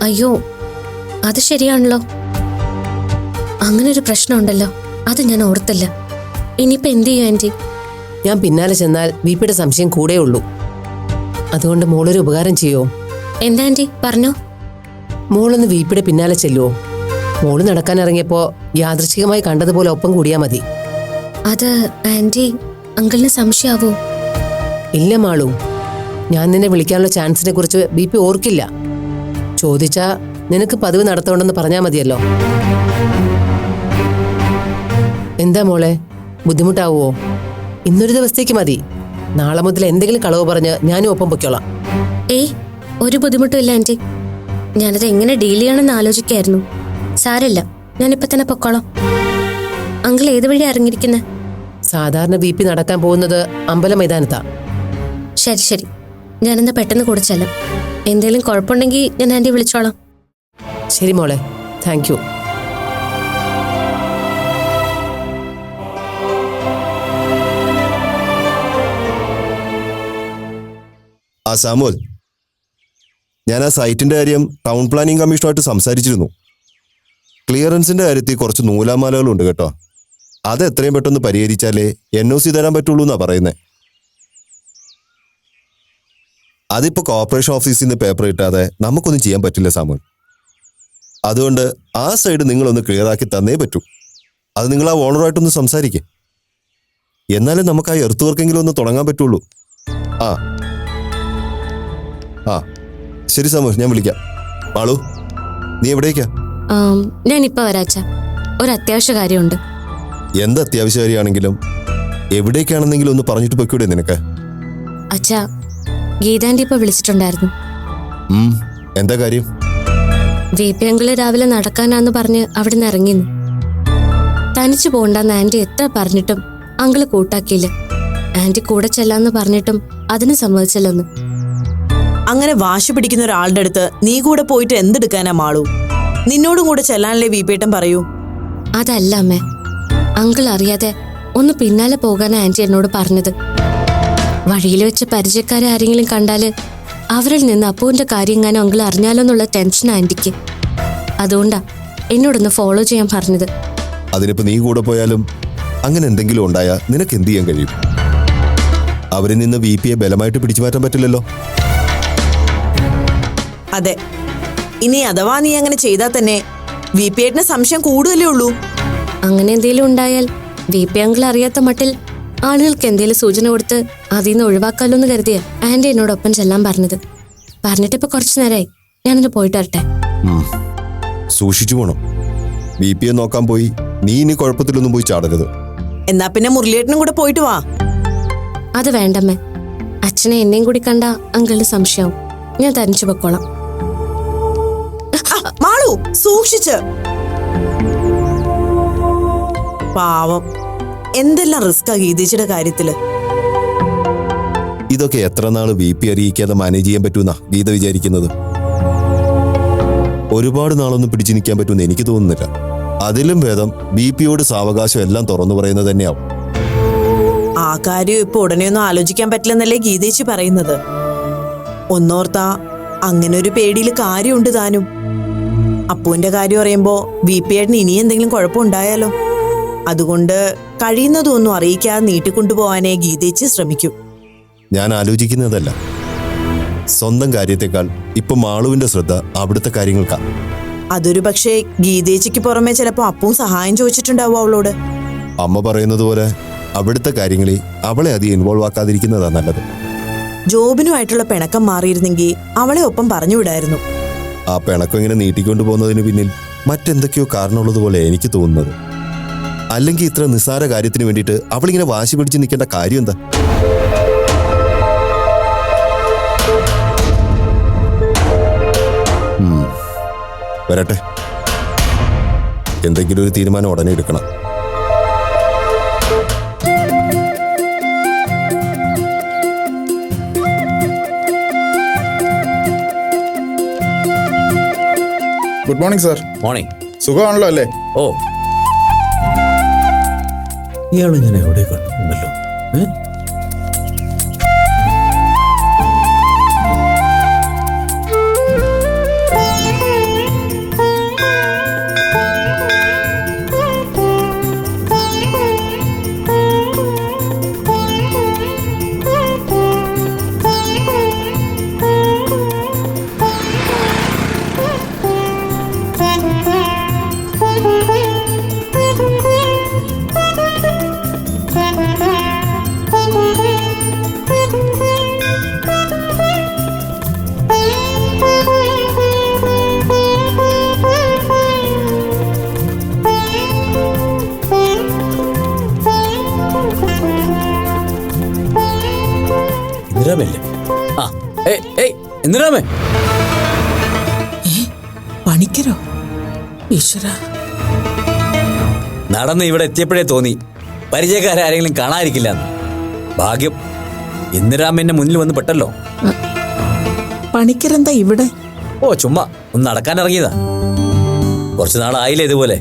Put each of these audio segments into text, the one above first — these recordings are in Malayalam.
അയ്യോ, അത് ശരിയാണല്ലോ. അങ്ങനെ ഒരു പ്രശ്നമുണ്ടല്ലോ, അത് ഞാൻ ഓർത്തില്ല. ഇനിയിപ്പോ എന്ത് ചെയ്യും ആന്റി? ഞാൻ പിന്നാലെ ചെന്നാൽ വിപിയുടെ സംശയം കൂടെ ഉള്ളൂ. അതുകൊണ്ട് മോളൊരു ഉപകാരം ചെയ്യോ? എന്താ ആന്റി, പറഞ്ഞോ. മോളൊന്ന് വിപിയുടെ പിന്നാലെ ചെല്ലുവോ? മോള് നടക്കാൻ ഇറങ്ങിയപ്പോ യാദൃച്ഛികമായി കണ്ടതുപോലെ ഒപ്പം കൂടിയാ മതി. അത് ആന്റി, അങ്കിളിന് സംശയാവോ? ഇല്ല മാളു, ഞാൻ നിന്നെ വിളിക്കാനുള്ള ചാൻസിനെ കുറിച്ച് വിപി ഓർക്കില്ല. ചോദിച്ചാ നിനക്ക് പതിവ് നടത്തോണ്ടെന്ന് പറഞ്ഞാ മതിയല്ലോ. എന്താ മോളെ, ബുദ്ധിമുട്ടാവോ? ഇന്നൊരു ദിവസത്തേക്ക് മതി. നാളെ മുതൽ എന്തെങ്കിലും കളവ് പറഞ്ഞ് ഞാനും ഒപ്പം പൊയ്ക്കോളാം. ഏയ്, ഒരു ബുദ്ധിമുട്ടും ഇല്ല ആന്റി. ഞാനത് എങ്ങനെ ഡീൽ ചെയ്യണമെന്ന് ആലോചിക്കായിരുന്നു. സാരമില്ല, ഞാനിപ്പോ തന്നെ പൊക്കോളാം. അങ്കിൾ ഏത് വഴി ഇറങ്ങിയിരിക്കുന്നെ? സാധാരണ വിപി നടക്കാൻ പോകുന്നത് അമ്പല മൈതാനത്താ. ശരി ശരി, ഞാനെന്നാ പെട്ടെന്ന് കുടിച്ചല്ലോ. എന്തേലും കുഴപ്പമുണ്ടെങ്കിൽ ഞാൻ ആന്റി വിളിച്ചോളാം. ശരി മോളെ, താങ്ക് യു. ആ സാമുൽ, ഞാൻ ആ സൈറ്റിന്റെ കാര്യം ടൗൺ പ്ലാനിംഗ് കമ്മീഷനുമായിട്ട് സംസാരിച്ചിരുന്നു. ക്ലിയറൻസിന്റെ കാര്യത്തിൽ കുറച്ച് നൂലാമാലകളുണ്ട് കേട്ടോ. അത് എത്രയും പെട്ടെന്ന് പരിഹരിച്ചാലേ NOC തരാൻ പറ്റുള്ളൂ എന്നാ പറയുന്നത്. അതിപ്പോ കോർപ്പറേഷൻ ഓഫീസിൽ നിന്ന് പേപ്പർ കിട്ടാതെ നമുക്കൊന്നും ചെയ്യാൻ പറ്റില്ല സാമുൽ. അതുകൊണ്ട് ആ സൈഡ് നിങ്ങളൊന്ന് ക്ലിയർ ആക്കി തന്നേ പറ്റൂ. അത് നിങ്ങൾ ആ ഓണറുമായിട്ടൊന്ന് സംസാരിക്കേ, എന്നാലേ നമുക്ക് ആ എർത്ത് വർക്കെങ്കിലും ഒന്ന് തുടങ്ങാൻ പറ്റുള്ളൂ. ആ ആ ശരി സാമു, ഞാൻ വിളിക്കാം. മാളു, നീ എവിടേക്കാ? ഞാനിപ്പോ വരാച്ച, ഒരു അത്യാവശ്യ കാര്യമുണ്ട്. എന്ത് അത്യാവശ്യ കാര്യമാണെങ്കിലും എവിടേക്കാണെന്നെങ്കിലും ഒന്ന് പറഞ്ഞിട്ട് പൊയ്ക്കൂടെ നിനക്ക്? അച്ഛാ, ഗീതാന്റി ഇപ്പൊ വിളിച്ചിട്ടുണ്ടായിരുന്നു. എന്താ കാര്യം? VP അങ്കിള് രാവിലെ നടക്കാനാന്ന് പറഞ്ഞ് അവിടെ നിന്ന് ഇറങ്ങിന്നു. തനിച്ചു പോണ്ടെന്ന് ആന്റി എത്ര പറഞ്ഞിട്ടും അങ്കിള് കൂട്ടാക്കിയില്ല. ആന്റി കൂടെ ചെല്ലാന്ന് പറഞ്ഞിട്ടും അതിന് സമ്മതിച്ചില്ലെന്ന്. അങ്ങനെ വാശി പിടിക്കുന്ന ഒരാളുടെ അടുത്ത് നീ കൂടെ പോയിട്ട് എന്തെടുക്കാനാ മാളു? നിന്നോടും കൂടെ ചെല്ലാനല്ലേ വീപ്പേട്ടൻ പറയൂ? അതല്ല അമ്മേ, അങ്കിൾ അറിയാതെ ഒന്ന് പിന്നാലെ പോകാനാ ആന്റി എന്നോട് പറഞ്ഞത്. വഴിയിൽ വെച്ച് പരിചയക്കാരെ ആരെങ്കിലും കണ്ടാല് അവരിൽ നിന്ന് അപ്പുവിന്റെ കാര്യങ്ങാനും അങ്കിൾ അറിഞ്ഞാലോ എന്നുള്ള ടെൻഷൻ ആന്റിക്ക്. അതുകൊണ്ടാ എന്നോടൊന്ന് ഫോളോ ചെയ്യാൻ പറഞ്ഞത്. അതിനിപ്പോ നീ കൂടെ പോയാലും അങ്ങനെ എന്തെങ്കിലും ഉണ്ടായാ നിനക്ക് എന്ത് ചെയ്യാൻ കഴിയും? അവരിൽ നിന്ന് VPയെ ബലമായിട്ട് പിടിച്ചു മാറ്റാൻ പറ്റില്ലല്ലോ. അതെ, ഇനി അഥവാ നീ അങ്ങനെ ചെയ്താൽ തന്നെ വീപ്പേട്ടന് സംശയം കൂടുതലേ ഉള്ളൂ. അങ്ങനെ എന്തെങ്കിലും ഉണ്ടായാൽ VP അങ്കിൾ അറിയാത്ത മട്ടിൽ ആളുകൾക്ക് എന്തെങ്കിലും സൂചന കൊടുത്ത് അതിൽ നിന്ന് ഒഴിവാക്കാലോ എന്ന് കരുതിയ ആന്റി എന്നോടൊപ്പം ചെല്ലാൻ പറഞ്ഞത്. പറഞ്ഞിട്ടിപ്പോ കുറച്ചു നേരമായി. ഞാനൊന്ന് പോയിട്ട് വരട്ടെ. സൂക്ഷിച്ചു പോണം. VPയെ നോക്കാൻ പോയി നീ ഇനി കുഴപ്പത്തിലൊന്നും പോയി ചാടരുത്. എന്നാ പിന്നെ മുരളിയേട്ടനും കൂടെ പോയിട്ട് വാ. അത് വേണ്ടമ്മേ, അച്ഛനെ എന്നെയും കൂടി കണ്ട അങ്കിളിന് സംശയവും. ഞാൻ തനിച്ചു പൊക്കോളാം. മാളു, സൂക്ഷിച്ച്. പാവം, എന്തെല്ലാം റിസ്കാ ഗീതേച്ചിയുടെ കാര്യത്തില്. ഇതൊക്കെ എത്ര നാള് VP അറിയിക്കാതെ മാനേജ് ചെയ്യാൻ പറ്റുമെന്നാ ഗീത വിചാരിക്കുന്നത്? ഒരുപാട് നാളൊന്നും പിടിച്ചു നിൽക്കാൻ പറ്റുമെന്ന് എനിക്ക് തോന്നുന്നില്ല. അതിലും ഭേദം VPയോട് സാവകാശം എല്ലാം തുറന്നു പറയുന്നത് തന്നെയാവും. ആ കാര്യം ഇപ്പൊ ഉടനെയൊന്നും ആലോചിക്കാൻ പറ്റില്ലെന്നല്ലേ ഗീതേച്ചി പറയുന്നത്. ഒന്നോർത്താ അങ്ങനെ ഒരു പേടിയിൽ കാര്യമുണ്ട് താനും. അപ്പുവിന്റെ കാര്യം അറിയുമ്പോ VPയേട്ടന് ഇനി എന്തെങ്കിലും കുഴപ്പമുണ്ടായാലോ. അതുകൊണ്ട് കഴിയുന്നതും ഒന്നും അറിയിക്കാതെ നീട്ടിക്കൊണ്ടുപോകാനേ ഗീതേച്ചി ശ്രമിക്കും. ഞാൻ ആലോചിക്കുന്നതല്ല, സ്വന്തം കാര്യത്തെക്കാൾ ഇപ്പൊ മാളുവിന്റെ ശ്രദ്ധ അവിടുത്തെ കാര്യങ്ങൾക്കാ. അതൊരു പക്ഷേ ഗീതേച്ചിക്ക് പുറമെ ചിലപ്പോ അപ്പും സഹായം ചോദിച്ചിട്ടുണ്ടാവും അവളോട്. അമ്മ പറയുന്നത് പോലെ അവിടുത്തെ കാര്യങ്ങളിൽ അവളെ അധികം ഇൻവോൾവ് ആക്കാതിരിക്കുന്നതാ നല്ലത്. ജോബിനുമായിട്ടുള്ള പിണക്കം മാറിയിരുന്നെങ്കിൽ അവളെ ഒപ്പം പറഞ്ഞു വിടായിരുന്നു. ആ പിണക്കം ഇങ്ങനെ നീട്ടിക്കൊണ്ടു പോകുന്നതിന് പിന്നിൽ മറ്റെന്തൊക്കെയോ കാരണമുള്ളതുപോലെ എനിക്ക് തോന്നുന്നത്. അല്ലെങ്കിൽ ഇത്ര നിസ്സാര കാര്യത്തിന് വേണ്ടിയിട്ട് അവളിങ്ങനെ വാശി പിടിച്ച് നിൽക്കേണ്ട കാര്യം എന്താ? വരട്ടെ, എന്തെങ്കിലും ഒരു തീരുമാനം ഉടനെ എടുക്കണം. Good morning sir. മോർണിംഗ്. സുഖമാണല്ലോ അല്ലേ? ഓ, ഇയാള് ഞാൻ എവിടെ കണ്ടിട്ടുണ്ടല്ലോ. എന്തിനാമേ? പണിക്കരോ? ഈശ്വര, നടന്ന് ഇവിടെ എത്തിയപ്പോഴേ തോന്നി പരിചയക്കാരെങ്കിലും കാണാതിരിക്കില്ല എന്ന്. ഭാഗ്യം, ഇന്ദിരാമ എന്നെ മുന്നിൽ വന്ന് പെട്ടല്ലോ. പണിക്കരെന്താ ഇവിടെ? ഓ, ചുമ്മാ ഒന്ന് നടക്കാൻ ഇറങ്ങിയതാ. കുറച്ചു നാളായില്ലേ ഇതുപോലെ.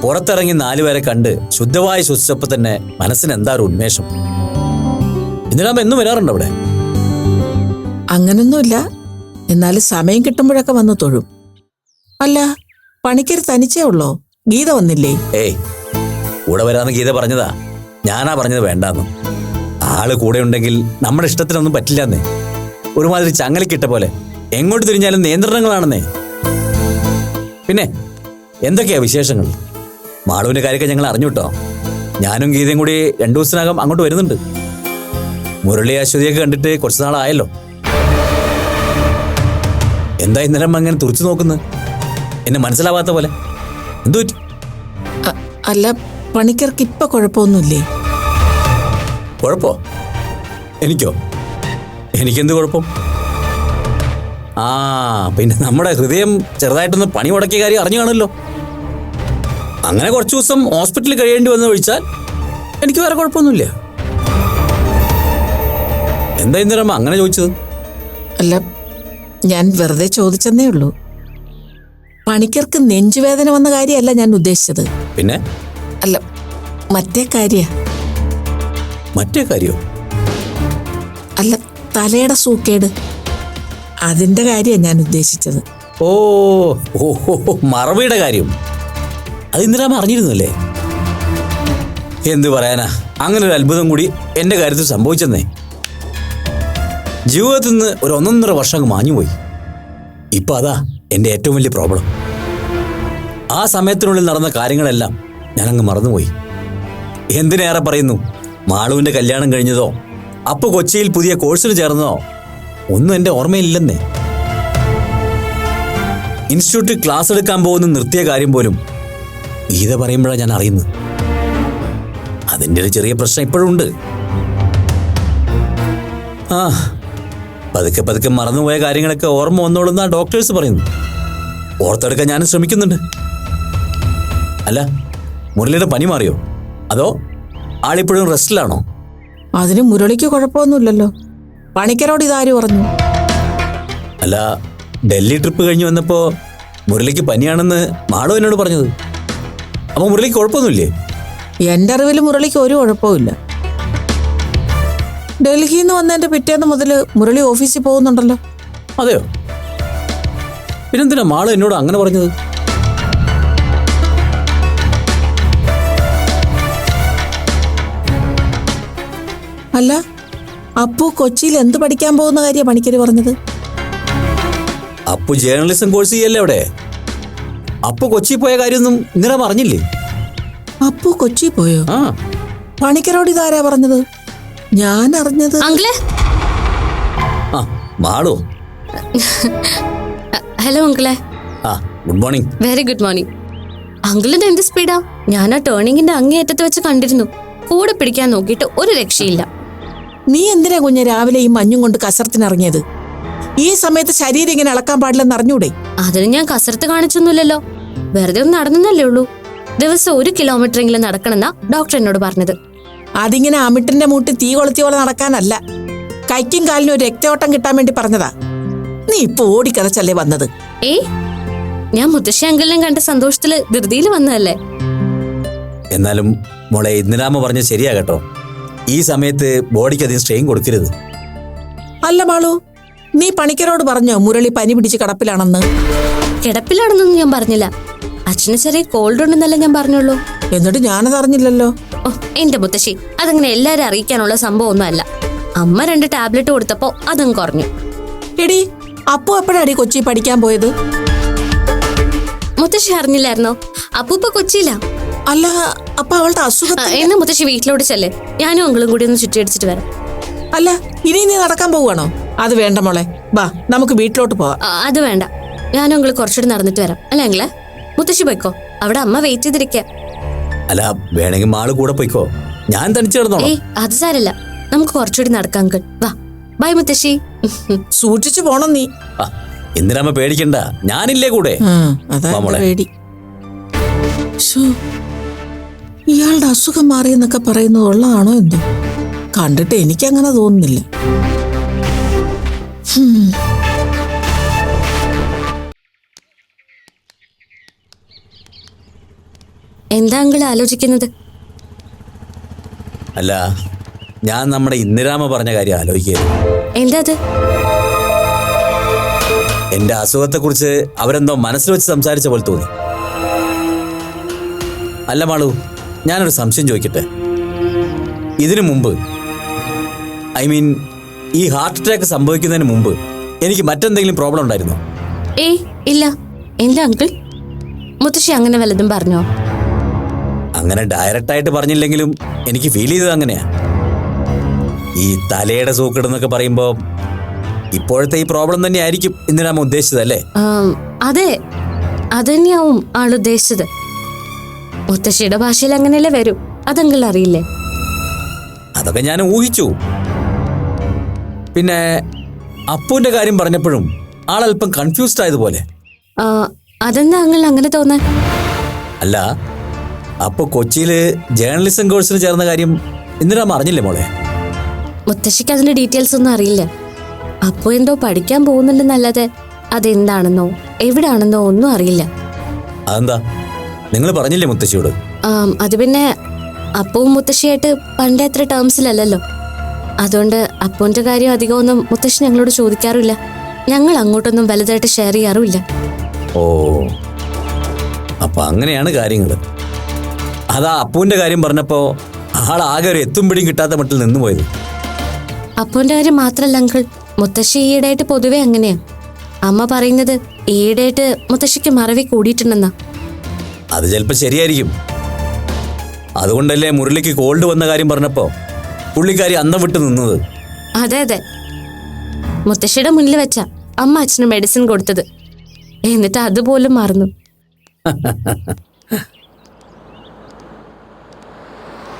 പുറത്തിറങ്ങി 4 പേരെ കണ്ട് ശുദ്ധമായി ശ്വസിച്ചപ്പോ തന്നെ മനസ്സിന് എന്താ ഒരു ഉന്മേഷം. ഇന്ദിരാമ എന്നും വരാറുണ്ട് അവിടെ? അങ്ങനൊന്നുമില്ല, എന്നാലും സമയം കിട്ടുമ്പോഴൊക്കെ വന്ന് തൊഴും. അല്ല, പണിക്കര് തനിച്ചേ ഉള്ളോ? ഗീത വന്നില്ലേ? ഏയ്, കൂടെ വരാന്ന് ഗീത പറഞ്ഞതാ. ഞാനാ പറഞ്ഞത് വേണ്ടാന്ന്. ആള് കൂടെ ഉണ്ടെങ്കിൽ നമ്മുടെ ഇഷ്ടത്തിനൊന്നും പറ്റില്ലെന്നേ. ഒരുമാതിരി ചങ്ങലക്കിട്ട പോലെ എങ്ങോട്ട് തിരിഞ്ഞാലും നിയന്ത്രണങ്ങളാണെന്നേ. പിന്നെ എന്തൊക്കെയാ വിശേഷങ്ങൾ? മാളുവിന്റെ കാര്യമൊക്കെ ഞങ്ങൾ അറിഞ്ഞുട്ടോ. ഞാനും ഗീതയും കൂടി 2 ദിവസത്തിനകം അങ്ങോട്ട് വരുന്നുണ്ട്. മുരളി അശ്വതിയൊക്കെ കണ്ടിട്ട് കുറച്ചു നാളായല്ലോ. എന്താ ഇന്നലെ അങ്ങനെ തുറച്ചു നോക്കുന്നത്? എന്നെ മനസ്സിലാവാത്ത പോലെ. എന്തു പറ്റി? അല്ല, പണിക്കർക്ക് ഇപ്പൊ കുഴപ്പമൊന്നുമില്ലേ? കുഴപ്പോ? എനിക്കോ? എനിക്കെന്ത് കുഴപ്പം? ആ, പിന്നെ നമ്മുടെ ഹൃദയം ചെറുതായിട്ടൊന്ന് പണി മുടക്കിയ കാര്യം അറിഞ്ഞു കാണുമല്ലോ. അങ്ങനെ കുറച്ചു ദിവസം ഹോസ്പിറ്റലിൽ കഴിയേണ്ടി വന്ന് ഒഴിച്ചാൽ എനിക്ക് വേറെ കുഴപ്പമൊന്നുമില്ല. എന്താ ഇന്ദിരമ്മ അങ്ങനെ ചോദിച്ചത്? അല്ല, ഞാൻ വെറുതെ ചോദിച്ചെന്നേ ഉള്ളൂ. പണിക്കർക്ക് നെഞ്ചുവേദന വന്ന കാര്യമല്ല ഞാൻ ഉദ്ദേശിച്ചത്. പിന്നെ? അല്ല, മറ്റേ കാര്യ. മറ്റേ കാര്യോ? അല്ല, തലയുടെ സൂക്കേട്, അതിന്റെ കാര്യമാണ് ഞാൻ ഉദ്ദേശിച്ചത്. ഓ ഓ, മറവിയുടെ കാര്യം. അത് ഇന്ദിരാമ അറിഞ്ഞിരുന്നല്ലേ? എന്ത് പറയാനാ, അങ്ങനെ ഒരു അത്ഭുതം കൂടി എന്റെ കാര്യത്തിൽ സംഭവിച്ചെന്നേ. ജീവിതത്തിൽ നിന്ന് ഒരു 1.5 വർഷം അങ്ങ് മാഞ്ഞുപോയി. ഇപ്പൊ അതാ എന്റെ ഏറ്റവും വലിയ പ്രോബ്ലം. ആ സമയത്തിനുള്ളിൽ നടന്ന കാര്യങ്ങളെല്ലാം ഞാനങ്ങ് മറന്നുപോയി. എന്തിനേറെ പറയുന്നു, മാളുവിന്റെ കല്യാണം കഴിഞ്ഞതോ അപ്പൊ കൊച്ചിയിൽ പുതിയ കോഴ്സിന് ചേർന്നതോ ഒന്നും എന്റെ ഓർമ്മയില്ലെന്നേ. ഇൻസ്റ്റിറ്റ്യൂട്ടിൽ ക്ലാസ് എടുക്കാൻ പോകുന്ന നിർത്തിയ കാര്യം പോലും ഗീത പറയുമ്പോഴാണ് ഞാൻ അറിയുന്നത്. അതിൻ്റെ ഒരു ചെറിയ പ്രശ്നം ഇപ്പോഴും ഉണ്ട്. ആ, പതുക്കെ പതുക്കെ മറന്നുപോയ കാര്യങ്ങളൊക്കെ ഓർമ്മ വന്നോളുന്ന ഡോക്ടേഴ്സ് പറയുന്നു. ഓർത്തെടുക്കാൻ ഞാനും ശ്രമിക്കുന്നുണ്ട്. അല്ല, മുരളിയുടെ പനി മാറിയോ? അതോ ആളിപ്പോഴും റെസ്റ്റിലാണോ? അതിന് മുരളിക്ക് കുഴപ്പമൊന്നുമില്ലല്ലോ. പണിക്കരോട് ഇതാര് പറഞ്ഞു? അല്ല, ഡൽഹി ട്രിപ്പ് കഴിഞ്ഞ് വന്നപ്പോ മുരളിക്ക് പനിയാണെന്ന് മാളു എന്നോട് പറഞ്ഞത്. അപ്പൊ മുരളിക്ക് കുഴപ്പമൊന്നുമില്ലേ? എന്റെ അറിവിൽ മുരളിക്ക് ഒരു കുഴപ്പമില്ല. ഡൽഹിയിൽ നിന്ന് വന്നതിന്റെ പിറ്റേന്ന് മുതൽ മുരളി ഓഫീസിൽ പോകുന്നുണ്ടല്ലോ. അതെയോ? പിന്നെന്തിനാ മാളു എന്നോട് അങ്ങനെ പറഞ്ഞത്? അല്ല, അപ്പു കൊച്ചിയിൽ എന്ത് പഠിക്കാൻ പോകുന്ന കാര്യം പണിക്കര് പറഞ്ഞത്? അപ്പു ജേർണലിസം കോഴ്സ് ചെയ്യല്ലേ അവിടെ. അപ്പു കൊച്ചി പോയ കാര്യമൊന്നും ഇന്നലെ പറഞ്ഞില്ലേ? അപ്പു കൊച്ചി പോയോ? ആ, പണിക്കരോട് ഇതാരാ പറഞ്ഞത്? ഞാൻ അറിഞ്ഞത്. അങ്കിളെ. ആ, മാളു. ഹലോ അങ്കിളെ. ആ, good morning. Very good morning. അങ്കിളിന് എന്ത് സ്പീഡാ! ഞാൻ ആ ടേണിങ്ങിന്റെ അങ്ങേയറ്റത്ത് വെച്ച് കണ്ടിരുന്നു. കൂടെ പിടിക്കാൻ നോക്കിയിട്ട് ഒരു രക്ഷയില്ല. നീ എന്തിനാ കുഞ്ഞ് രാവിലെ ഈ മഞ്ഞും കൊണ്ട് കസർത്തിനിറങ്ങിയത്? ഈ സമയത്ത് ശരീരം ഇങ്ങനെ ഇളക്കാൻ പാടില്ലെന്ന് അറിഞ്ഞൂടെ? അതിന് ഞാൻ കസരത്ത് കാണിച്ചൊന്നുമില്ലല്ലോ. വെറുതെ ഒന്ന് നടന്നല്ലേ ഉള്ളൂ. ദിവസം 1 കിലോമീറ്ററെങ്കിലും നടക്കണമെന്നാ ഡോക്ടർ എന്നോട് പറഞ്ഞത്. അതിങ്ങനെ അമിട്ടിന്റെ മൂട്ടി തീ കൊളുത്തിയ പോലെ നടക്കാനല്ല, കൈക്കും കാലിനും ഒരു രക്തയോട്ടം കിട്ടാൻ വേണ്ടി പറഞ്ഞതാ. നീ ഇപ്പൊ ഓടിക്കതച്ചല്ലേ വന്നത്? ഏയ്, ഞാൻ മുത്തശ്ശി അങ്കിളിനെ കണ്ട സന്തോഷത്തില് ധൃതിയിൽ വന്നതല്ലേ. എന്നാലും മോളെ, ഇന്ദിരാമ പറഞ്ഞ ശരിയാ കേട്ടോ. ഈ സമയത്ത് ബോഡിക്ക് അധികം സ്ട്രെയിൻ കൊടുക്കരുത്. അല്ല മാളു, നീ പണിക്കരോട് പറഞ്ഞോ മുരളി പനി പിടിച്ച് കിടപ്പിലാണെന്ന്? കിടപ്പിലാണെന്നൊന്നും ഞാൻ പറഞ്ഞില്ല. അച്ഛന് ചെറിയ കോൾഡ് ഉണ്ടെന്നല്ല ഞാൻ പറഞ്ഞുള്ളൂ. എന്നിട്ട് ഞാനത് അറിഞ്ഞില്ലല്ലോ. ഓ, എന്റെ മുത്തശ്ശി, അതങ്ങനെ എല്ലാരും അറിയിക്കാനുള്ള സംഭവം ഒന്നും അല്ല. അമ്മ 2 ടാബ്ലറ്റ് കൊടുത്തപ്പോ അതും കുറഞ്ഞു. എടി, അപ്പു എപ്പോഴാടി കൊച്ചി പഠിക്കാൻ പോയത്? മുത്തശ്ശി അറിഞ്ഞില്ലായിരുന്നോ? അപ്പൂപ്പ കൊച്ചിയില്ല. അല്ല, അപ്പൊ അവളുടെ അസുഖം. എന്നാ മുത്തശ്ശി വീട്ടിലോട്ട് ചെല്ലേ. ഞാനും അങ്കിളും കൂടി ഒന്ന് ചുറ്റിയടിച്ചിട്ട് വരാം. അല്ല, ഇനി നീ നടക്കാൻ പോവുകയാണോ? അത് വേണ്ട മോളെ, വാ നമുക്ക് വീട്ടിലോട്ട് പോവാം. അത് വേണ്ട, ഞാനും അങ്കിള് കുറച്ചുകൂടി നടന്നിട്ട് വരാം. അല്ല അങ്കിളെ, മുത്തശ്ശി പോയിക്കോ, അവിടെ അമ്മ വെയിറ്റ് ചെയ്തിരിക്കുക. അല്ല, വേണമെങ്കിൽ മാള് കൂടെ പോയിക്കോ, ഞാൻ തനിച്ച് കിടന്നോളാം. ഏയ്, അത് സാരല്ല, നമുക്ക് കുറച്ചുകൂടി നടക്കാം അങ്കിൾ. വാ, ബൈ മുത്തശ്ശി. സൂക്ഷിച്ചു പോണം നീ. ആ, എന്തിനാമ്മ പേടിക്കണ്ട, ഞാനില്ലേ കൂടെ. അതാ വാ മോളെ. എന്റെ പേടി. ശ്ശോ, ഇയാളുടെ അസുഖം മാറിയെന്നൊക്കെ പറയുന്നത് ഉള്ളതാണോ എന്തോ? കണ്ടിട്ട് എനിക്കങ്ങനെ തോന്നുന്നില്ല. എന്താ അങ്കിൾ ആലോചിക്കുന്നത്? അല്ല, ഞാൻ നമ്മുടെ ഇന്ദിരാമ പറഞ്ഞ കാര്യം ആലോചിക്കുകയായിരുന്നു. എന്താ അത്? എന്റെ അസുഖത്തെക്കുറിച്ച് അവരെന്തോ മനസ്സിൽ വെച്ച് സംസാരിച്ച പോലെ തോന്നി. അല്ല മാളു, ഞാനൊരു സംശയം ചോദിക്കട്ടെ. ഇതിനു മുമ്പ്, ഐ മീൻ ഈ ഹാർട്ട് അറ്റാക്ക് സംഭവിക്കുന്നതിന് മുമ്പ് എനിക്ക് മറ്റെന്തെങ്കിലും പ്രോബ്ലം ഉണ്ടായിരുന്നോ? ഏയ് ഇല്ല. എന്താ അങ്കിൾ, മുത്തശ്ശി അങ്ങനെ വല്ലതും പറഞ്ഞോ? അങ്ങനെ ഡയറക്റ്റായിട്ട് പറഞ്ഞില്ലെങ്കിലും എനിക്ക് ഫീൽ ചെയ്തത് അങ്ങനെയാ. ഈ തലയുടെ സൂക്കേടെന്നൊക്കെ പറയുമ്പോ ഇപ്പോഴത്തെ ഈ പ്രോബ്ലം തന്നെ ആയിരിക്കും ഇന്ദിരാമ ഉദ്ദേശിച്ചതല്ലേ? അതെ, അതന്നെയാവും ആളുദ്ദേശിച്ചത്. മുത്തശ്ശിയുടെ ഭാഷയിൽ അങ്ങനെയല്ലേ വരൂ, അതങ്കിൾ അറിയില്ലേ? അതൊക്കെ ഞാൻ ഊഹിച്ചു. പിന്നെ അപ്പുവിന്റെ കാര്യം പറഞ്ഞപ്പോഴും ആളല്പം കൺഫ്യൂസ്ഡ് ആയതുപോലെ. അതെന്താ അങ്കിൾ അങ്ങനെ തോന്നാൻ? അല്ല, അപ്പൊ കൊച്ചിയില് ജേർണലിസം കോഴ്സിന് ചേർന്ന കാര്യം ഇന്ദിരാമ അറിഞ്ഞില്ലേ മോളെ? മുത്തശ്ശിക്ക് അതിന്റെ ഡീറ്റെയിൽസ് ഒന്നും അറിയില്ല. അപ്പോ എന്തോ പഠിക്കാൻ പോകുന്നുണ്ടെന്നല്ലാതെ അതെന്താണെന്നോ എവിടാണെന്നോ ഒന്നും അറിയില്ല. അതെന്താ, നിങ്ങൾ പറഞ്ഞില്ലേ മുത്തശ്ശിയോട്? അത് പിന്നെ അപ്പവും മുത്തശ്ശിയായിട്ട് പണ്ടേ അത്ര ടേംസിലല്ലല്ലോ. അതുകൊണ്ട് അപ്പൂന്റെ കാര്യം അധികമൊന്നും മുത്തശ്ശി ഞങ്ങളോട് ചോദിക്കാറില്ല. ഞങ്ങൾ അങ്ങോട്ടൊന്നും വലുതായിട്ട് ഷെയർ ചെയ്യാറുമില്ല. ഓ, അപ്പൊ അങ്ങനെയാണ് കാര്യങ്ങൾ. അതാ അപ്പൂന്റെ കാര്യം പറഞ്ഞപ്പോ ആളാകെ ഒരു എത്തും പിടിയും കിട്ടാത്ത മട്ടിൽ നിന്നുപോയത്. അപ്പൂന്റെ കാര്യം മാത്രല്ല അങ്കിൾ, മുത്തശ്ശി ഈയിടെയായിട്ട് പൊതുവെ അങ്ങനെയാ. അമ്മ പറയുന്നത് ഈയിടെയായിട്ട് മുത്തശ്ശിക്ക് മറവി കൂടിയിട്ടുണ്ടെന്നാ. അത് ചിലപ്പോ ശരിയായിരിക്കും. അതുകൊണ്ടല്ലേ മുരളിക്ക് കോൾഡ് വന്ന കാര്യം പറഞ്ഞപ്പോ പുള്ളിക്കാരി അന്തം വിട്ട് നിന്നത്. അതെ അതെ, മുത്തശ്ശിയുടെ മുന്നിൽ വെച്ചാ അമ്മ അച്ഛന് മെഡിസിൻ കൊടുത്തത്. എന്നിട്ട് അതുപോലും മറന്നു.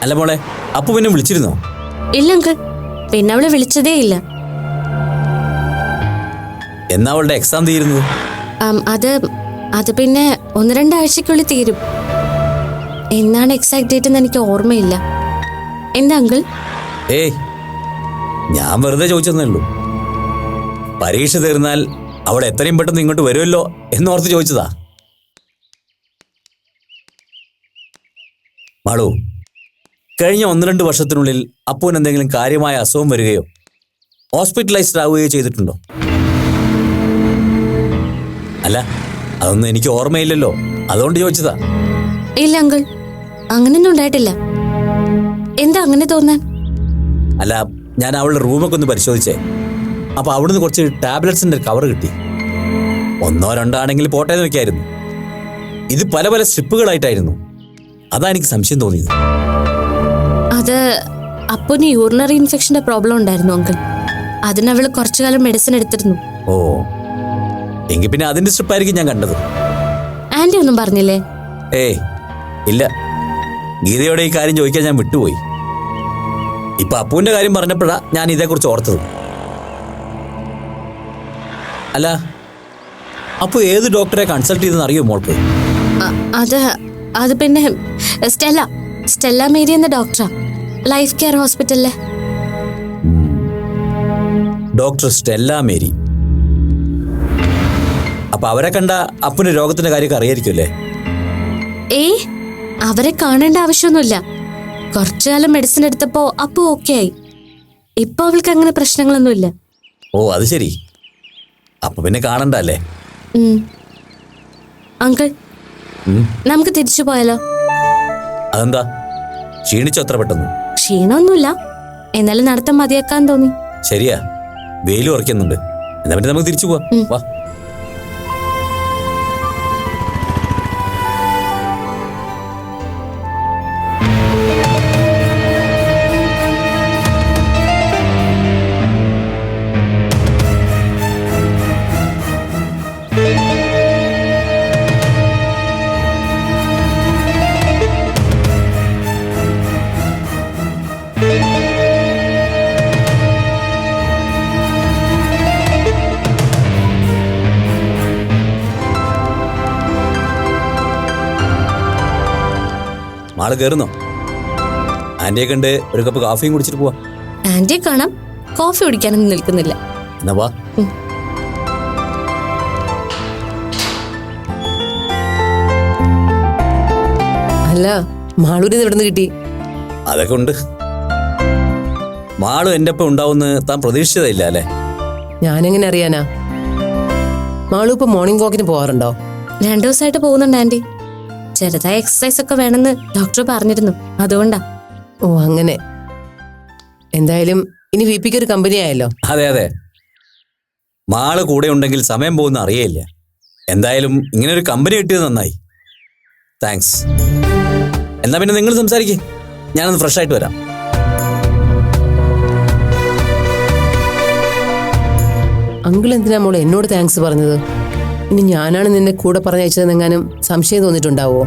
അല്ല മോളെ, അപ്പു പിന്നെ വിളിച്ചിരുന്നോ? ഇല്ല അങ്കിൾ, പിന്നെ അവള് വിളിച്ചതേ ഇല്ല. എന്നാ അവളുടെ എക്സാം തീരുന്നത്? അത് പിന്നെ 1-2 ആഴ്ചക്കുള്ളിൽ തീരും. എന്നാണ് എക്സാക്ട് ഡേറ്റ് എന്ന് എനിക്ക് ഓർമ്മയില്ല. എന്താ അങ്കിൾ? ഏയ്, ഞാൻ വെറുതെ ചോദിച്ചെന്നേ ഉള്ളൂ. പരീക്ഷ തീർന്നാൽ അവൾ എത്രയും പെട്ടെന്ന് ഇങ്ങോട്ട് വരുമല്ലോ എന്നോർത്ത് ചോദിച്ചതാ. മാളു, കഴിഞ്ഞ 1-2 വർഷത്തിനുള്ളിൽ അപ്പുവിന് എന്തെങ്കിലും കാര്യമായ അസുഖം വരികയോ ഹോസ്പിറ്റലൈസ്ഡ് ആവുകയോ ചെയ്തിട്ടുണ്ടോ? അല്ല, അതൊന്നും എനിക്ക് ഓർമ്മയില്ലല്ലോ, അതുകൊണ്ട് ചോദിച്ചതാ. ഇല്ല അങ്കിൾ, അങ്ങനെയൊന്നും ഉണ്ടായിട്ടില്ല. എന്താ അങ്ങനെ തോന്നാൻ? അല്ല, ഞാൻ അവളുടെ റൂമൊക്കെ ഒന്ന് പരിശോധിച്ചേ. അപ്പൊ അവിടുന്ന് കുറച്ച് ടാബ്ലറ്റ്സിന്റെ കവർ കിട്ടി. 1-2 ആണെങ്കിൽ പോട്ടെ നോക്കിയായിരുന്നു. ഇത് പല പല സ്ട്രിപ്പുകളായിട്ടായിരുന്നു. അതാ എനിക്ക് സംശയം തോന്നിയത്. അത് അപ്പുന് യൂറിനറി ഇൻഫെക്ഷന്റെ പ്രോബ്ലം ഉണ്ടായിരുന്നു അങ്കിൾ. അതിനവള് കുറച്ചു കാലം മെഡിസിൻ എടുത്തിരുന്നു. ഓ, എങ്കിൽ പിന്നെ അതിന്റെ സ്ട്രിപ്പായിരിക്കും ഞാൻ കണ്ടത്. ആന്റി ഒന്നും പറഞ്ഞില്ലേ? ഏയ് ഇല്ല, ഗീതയോടെ ഈ കാര്യം ചോദിക്കാൻ ഞാൻ വിട്ടുപോയി. ഇപ്പൊ അപ്പുവിന്റെ കാര്യം പറഞ്ഞപ്പോഴാ ഞാൻ ഇതേക്കുറിച്ച് ഓർത്തത്. അല്ല, അപ്പു ഏത് ഡോക്ടറെ കൺസൾട്ട് ചെയ്തെന്ന് അറിയോ മോൾക്ക്? അത് പിന്നെ സ്റ്റെല്ല മേരി എന്ന ഡോക്ടറാ, ലൈഫ് കെയർ ഹോസ്പിറ്റലിലെ. Doctor Stella Mary. അപ്പൊ അവരെ കണ്ട അപ്പുവിന്റെ രോഗത്തിന്റെ കാര്യമൊക്കെ അറിയായിരിക്കുമല്ലേ? ഏയ്, അവരെ കാണേണ്ട ആവശ്യമൊന്നുമില്ല. കുറച്ചു കാലം മെഡിസിൻ എടുത്തപ്പോ അപ്പു ഓക്കെ ആയി. ഇപ്പൊ അവൾക്ക് അങ്ങനെ പ്രശ്നങ്ങളൊന്നുമില്ല. ഓ, അത് ശരി. അപ്പൊ പിന്നെ കാണണ്ടല്ലേ? അങ്കിൾ, നമുക്ക് തിരിച്ചു പോയാലോ? അതെന്താ, ക്ഷീണിച്ചോ അത്ര പെട്ടെന്ന്? ക്ഷീണമൊന്നുമില്ല, എന്നാലും നടത്തം മതിയാക്കാൻ തോന്നി. ശരിയാ, വെയിൽ ഉറക്കുന്നുണ്ട്. എന്നാ പിന്നെ നമുക്ക് തിരിച്ചു പോവാം. വാ. മാള് കയറുന്നോ? ആന്റിയെ കണ്ട് ഒരു കപ്പ് കാഫിയും കുടിച്ചിട്ട് പോവാ. ആന്റിയെ കാണാം, കോഫി കുടിക്കാനൊന്നും നിൽക്കുന്നില്ല. എന്നാ വാ. അല്ല, മാളൂരിന്ന് എവിടെ നിന്ന് കിട്ടി? അതൊക്കെ ഉണ്ട്. മാളും എൻ്റെ ഒപ്പം ഉണ്ടാവുമെന്ന് താൻ പ്രതീക്ഷിച്ചതില്ല അല്ലേ? ഞാനെങ്ങനെ അറിയാനാ? മാളു ഇപ്പൊ മോർണിംഗ് വാക്കിന് പോവാറുണ്ടോ? 2 ദിവസമായിട്ട് പോകുന്നുണ്ട് ആന്റി. ചെറുതായ എക്സസൈസ് ഒക്കെ വേണമെന്ന് ഡോക്ടർ പറഞ്ഞിരുന്നു, അതുകൊണ്ടാ. ഓ അങ്ങനെ. എന്തായാലും ഇനി വി പിക്ക് ഒരു കമ്പനി ആയല്ലോ. അതെ അതെ, മാള് കൂടെ ഉണ്ടെങ്കിൽ സമയം പോകുന്ന അറിയയില്ല. എന്തായാലും ഇങ്ങനെ ഒരു കമ്പനി കിട്ടിയത് നന്നായി. താങ്ക്സ്. എന്നാ പിന്നെ നിങ്ങൾ സംസാരിക്കേ, ഞാനൊന്ന് ഫ്രഷ് ആയിട്ട് വരാം. അങ്കിൾ എന്തിനാ മോളെ എന്നോട് താങ്ക്സ് പറഞ്ഞത്? ഇനി ഞാനാണ് നിന്നെ കൂടെ പറഞ്ഞയച്ചതെന്നെങ്ങാനും സംശയം തോന്നിയിട്ടുണ്ടാവോ?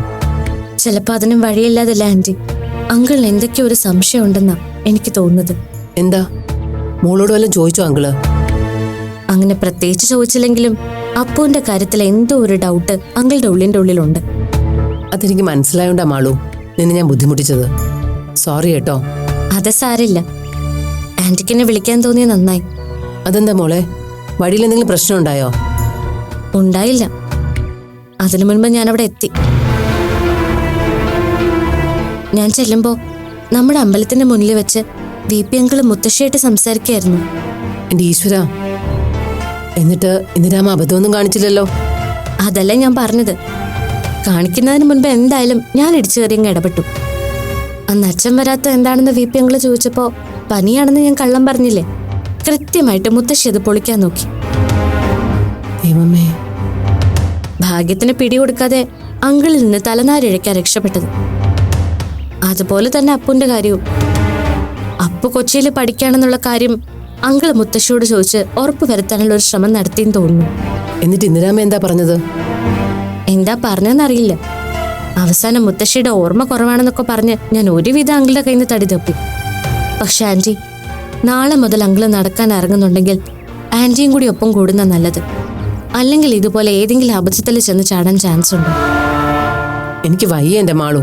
ചിലപ്പോ അതിനും വഴിയില്ലാതല്ല ആന്റി. അങ്കിളിന് എന്തൊക്കെയോ ഒരു സംശയം ഉണ്ടെന്നാ എനിക്ക് തോന്നുന്നത്. എന്താ? മോളോട് വല്ലതും ചോദിച്ചോ അങ്കിള്? അങ്ങനെ പ്രത്യേകിച്ച് ചോദിച്ചില്ലെങ്കിലും അപ്പുവിന്റെ കാര്യത്തിൽ എന്തോ ഒരു ഡൗട്ട് അങ്കിളുടെ ഉള്ളിലുണ്ട്. അതെനിക്ക് മനസ്സിലായോണ്ടാ മാളു നിന്നെ ഞാൻ ബുദ്ധിമുട്ടിച്ചത്. സോറി കേട്ടോ. അത് സാരില്ല. ആന്റിക്ക് എന്നെ വിളിക്കാൻ തോന്നിയ നന്നായി. അതെന്താ മോളെ, വഴിയിൽ എന്തെങ്കിലും പ്രശ്നം ഉണ്ടായോ? ഉണ്ടായില്ല. അതിനു മുൻപ് ഞാൻ അവിടെ എത്തി. ഞാൻ ചെല്ലുമ്പോ നമ്മുടെ അമ്പലത്തിന്റെ മുന്നിൽ വെച്ച് വി പി അങ്കിള് മുത്തശ്ശിയായിട്ട് സംസാരിക്കായിരുന്നു. എന്റെ ഈശ്വര, എന്നിട്ട് ഇന്ദിരാമ അബദ്ധമൊന്നും കാണിച്ചില്ലല്ലോ? അതല്ല ഞാൻ പറഞ്ഞത്. കാണിക്കുന്നതിന് മുൻപ് എന്തായാലും ഞാൻ ഇടിച്ചു കയറിയങ്ങ് ഇടപെട്ടു. അന്ന് അച്ഛൻ വരാത്ത എന്താണെന്ന് വി പി അങ്കിള് ചോദിച്ചപ്പോ പനിയാണെന്ന് ഞാൻ കള്ളം പറഞ്ഞില്ലേ? കൃത്യമായിട്ട് മുത്തശ്ശി അത് പൊളിക്കാൻ നോക്കി. ദൈവമേ. ഭാഗ്യത്തിന് പിടികൊടുക്കാതെ അങ്കിളിൽ നിന്ന് തലനാരിഴയ്ക്കാൻ രക്ഷപ്പെട്ടത്. അതുപോലെ തന്നെ അപ്പുന്റെ കാര്യവും. അപ്പു കൊച്ചിയിൽ പഠിക്കുകയാണെന്നുള്ള കാര്യം അങ്കിള് മുത്തശ്ശിയോട് ചോദിച്ച് ഉറപ്പ് വരുത്താനുള്ള ഒരു ശ്രമം നടത്തിയെന്ന് തോന്നുന്നു. എന്നിട്ട് ഇന്ദിരാമ എന്താ പറഞ്ഞത്? എന്താ പറഞ്ഞെന്നറിയില്ല. അവസാനം മുത്തശ്ശിയുടെ ഓർമ്മ കുറവാണെന്നൊക്കെ പറഞ്ഞ് ഞാൻ ഒരുവിധം അങ്കിളുടെ കയ്യിൽ നിന്ന് തടി തപ്പി. പക്ഷെ ആന്റി, നാളെ മുതൽ അങ്കിള് നടക്കാൻ ഇറങ്ങുന്നുണ്ടെങ്കിൽ ആന്റിയും കൂടി ഒപ്പം കൂടുന്ന നല്ലത്. അല്ലെങ്കിൽ ഇതുപോലെ ഏതെങ്കിലും അബദ്ധത്തിൽ ചെന്ന് ചാടാൻ ചാൻസ് ഉണ്ട്. എനിക്ക് വയ്യ എന്റെ മാളു.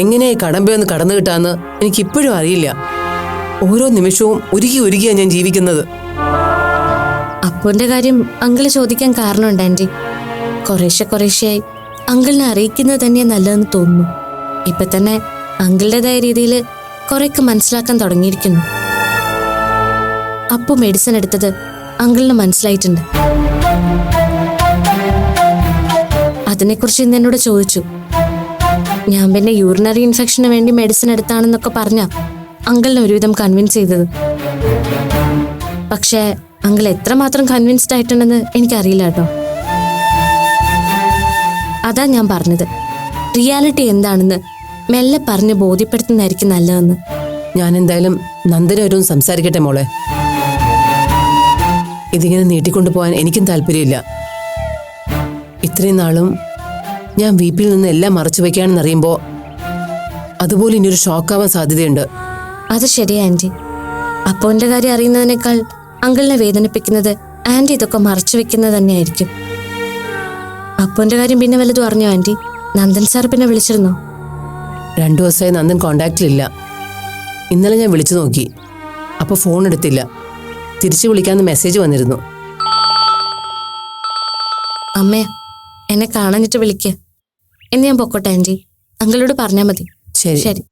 എങ്ങനെയാ കടമ്പയൊന്ന് കടന്നു കിട്ടാന്ന് എനിക്കിപ്പോഴും അറിയില്ല. ഓരോ നിമിഷവും ഉരുകിയാ ഞാൻ ജീവിക്കുന്നത്. അപ്പുവിന്റെ കാര്യം അങ്കിള് ചോദിക്കാൻ കാരണമുണ്ട് ആന്റി. കുറേശ്ശെയായി അങ്കിളിനെ അറിയിക്കുന്നത് തന്നെയാ നല്ലതെന്ന് തോന്നുന്നു. ഇപ്പൊ തന്നെ അങ്കിളുടേതായ രീതിയിൽ കുറെയൊക്കെ മനസ്സിലാക്കാൻ തുടങ്ങിയിരിക്കുന്നു. അപ്പു മെഡിസിൻ എടുത്തത് അങ്കിളിന് മനസ്സിലായിട്ടുണ്ട്. അതിനെക്കുറിച്ച് ഇന്ന് എന്നോട് ചോദിച്ചു. ഞാൻ പിന്നെ യൂറിനറി ഇൻഫെക്ഷന് വേണ്ടി മെഡിസിൻ എടുത്താണെന്നൊക്കെ പറഞ്ഞ അങ്കിളിനെ ഒരുവിധം കൺവിൻസ് ചെയ്തത്. പക്ഷേ അങ്കിൾ എത്രമാത്രം കൺവിൻസ്ഡ് ആയിട്ടുണ്ടെന്ന് എനിക്കറിയില്ല കേട്ടോ. അതാ ഞാൻ പറഞ്ഞത്, റിയാലിറ്റി എന്താണെന്ന് മെല്ലെ പറഞ്ഞ് ബോധ്യപ്പെടുത്തുന്നതായിരിക്കും നല്ലതെന്ന്. ഞാൻ എന്തായാലും നന്ദന ഒരു സംസാരിക്കട്ടെ മോളെ. ഇതിങ്ങനെ നീട്ടിക്കൊണ്ടു പോകാൻ എനിക്കും താല്പര്യമില്ല. ഇത്രയും നാളും ഞാൻ വി പിയിൽ നിന്ന് എല്ലാം മറച്ചു വയ്ക്കുകയാണെന്നറിയുമ്പോൾ അതുപോലെ ഇനിയൊരു ഷോക്കാവാൻ സാധ്യതയുണ്ട്. അത് ശരിയാ ആന്റി. അപ്പോന്റെ കാര്യം അറിയുന്നതിനേക്കാൾ അങ്കിളിനെ വേദനിപ്പിക്കുന്നത് ആന്റി ഇതൊക്കെ മറച്ചു വെക്കുന്നത് തന്നെയായിരിക്കും. അപ്പോന്റെ കാര്യം പിന്നെ വല്ലതും അറിഞ്ഞോ ആന്റി? നന്ദൻ സാർ പിന്നെ വിളിച്ചിരുന്നോ? 2 ദിവസമായി നന്ദൻ കോണ്ടാക്റ്റിലില്ല. ഇന്നലെ ഞാൻ വിളിച്ചു നോക്കി, അപ്പോൾ ഫോൺ എടുത്തില്ല. തിരിച്ചു വിളിക്കാമെന്ന് മെസ്സേജ് വന്നിരുന്നു. അമ്മേ, എന്നെ കാണാനിട്ട് വിളിക്ക്. എന്ന് ഞാൻ പൊക്കോട്ടെ ആന്റി. അങ്കിളോട് പറഞ്ഞാൽ മതി. ശരി ശരി.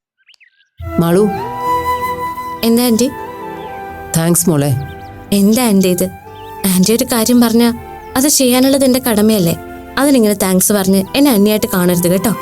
മാളു. എന്താ ആന്റി? താങ്ക്സ് മോളെ. എന്താ ആന്റി ഇത്? ആന്റി ഒരു കാര്യം പറഞ്ഞാൽ അത് ചെയ്യാനുള്ളത് എന്റെ കടമയല്ലേ? അതിനിങ്ങനെ താങ്ക്സ് പറഞ്ഞ് എന്നെ അന്യായിട്ട് കാണരുത് കേട്ടോ.